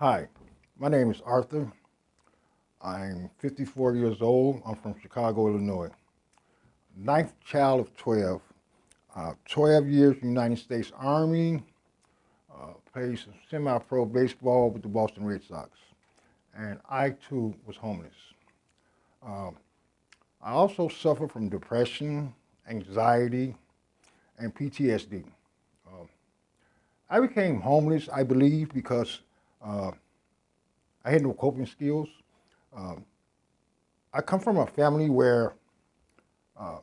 Hi, my name is Arthur. I'm 54 years old. I'm from Chicago, Illinois. Ninth child of 12. 12 years United States Army. Played some semi-pro baseball with the Boston Red Sox. And I too was homeless. Um, I also suffer from depression, anxiety, and PTSD. Um, I became homeless, I believe, because uh, I had no coping skills. Um, I come from a family where uh,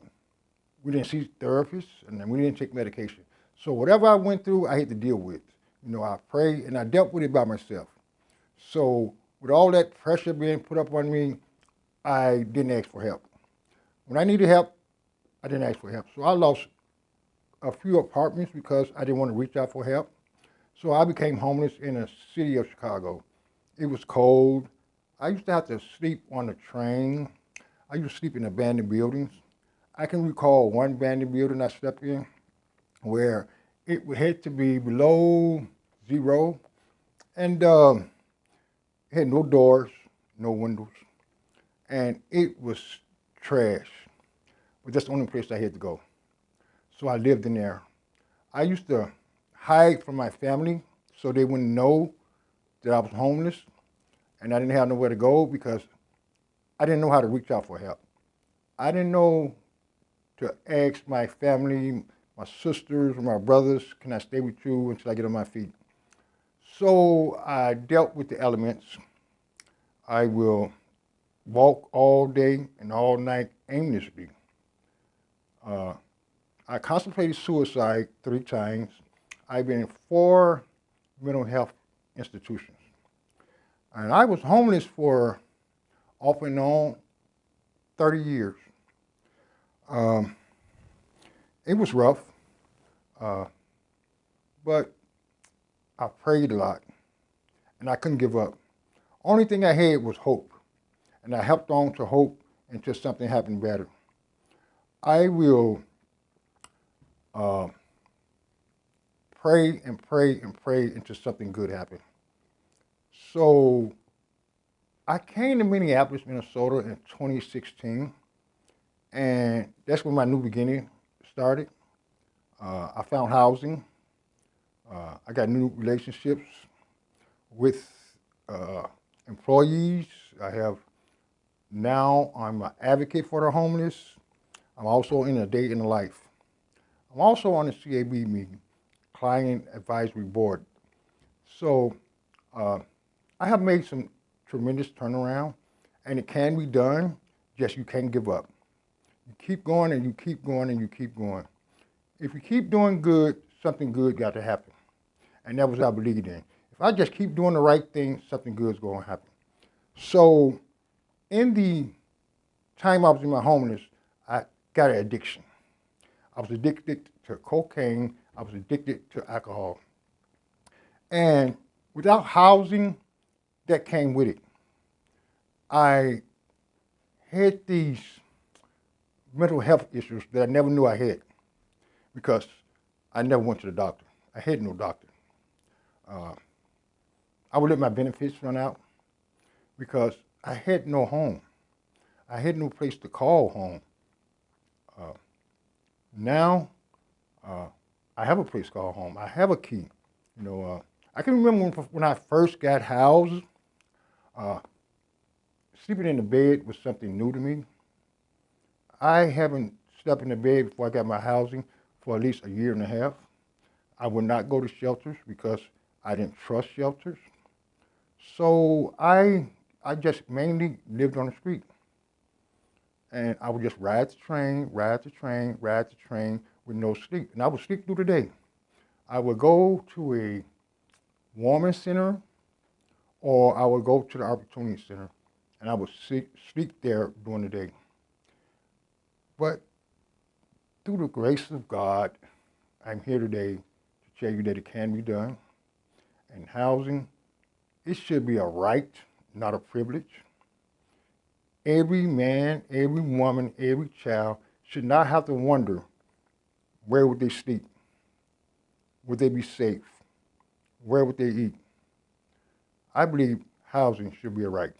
we didn't see therapists and we didn't take medication. So whatever I went through, I had to deal with. I prayed and I dealt with it by myself. So with all that pressure being put up on me, I didn't ask for help. When I needed help, I didn't ask for help. So I lost a few apartments because I didn't want to reach out for help. So I became homeless in the city of Chicago. It was cold. I used to have to sleep on the train. I used to sleep in abandoned buildings. I can recall one abandoned building I slept in where it had to be below zero and it had no doors, no windows, and it was trash. But that's the only place I had to go. So I lived in there. I used to hide from my family so they wouldn't know that I was homeless and I didn't have nowhere to go because I didn't know how to reach out for help. I didn't know to ask my family, my sisters, or my brothers, can I stay with you until I get on my feet? So I dealt with the elements. I will walk all day and all night aimlessly. I contemplated suicide 3 times. I've been in 4 mental health institutions. And I was homeless for off and on 30 years. Um, it was rough, but I prayed a lot and I couldn't give up. Only thing I had was hope, and I held on to hope until something happened better. I will uh, pray and pray and pray until something good happened. So I came to Minneapolis, Minnesota in 2016, and that's when my new beginning started. I found housing. I got new relationships with employees. I'm an advocate for the homeless. I'm also in a day in the life. I'm also on the CAB meeting, Client Advisory Board. So I have made some tremendous turnaround, and it can be done, just you can't give up. You keep going and you keep going and you keep going. If you keep doing good, something good got to happen. And that was what I believed in. If I just keep doing the right thing, something good is going to happen. So in the time I was in my homeless, I got an addiction. I was addicted to cocaine. I was addicted to alcohol. And without housing, that came with it. I had these mental health issues that I never knew I had because I never went to the doctor. I had no doctor. I would let my benefits run out because I had no home. I had no place to call home. Now, I have a place called home. I have a key. I can remember when I first got housed, sleeping in the bed was something new to me. I haven't slept in the bed before I got my housing for at least a year and a half. I would not go to shelters because I didn't trust shelters. So I just mainly lived on the street. And I would just ride the train, ride the train, ride the train with no sleep. And I would sleep through the day. I would go to a warming center or I would go to the opportunity center and I would sleep there during the day. But through the grace of God, I'm here today to tell you that it can be done. And housing, it should be a right, not a privilege. Every man, every woman, every child should not have to wonder where would they sleep, would they be safe, where would they eat. I believe housing should be a right.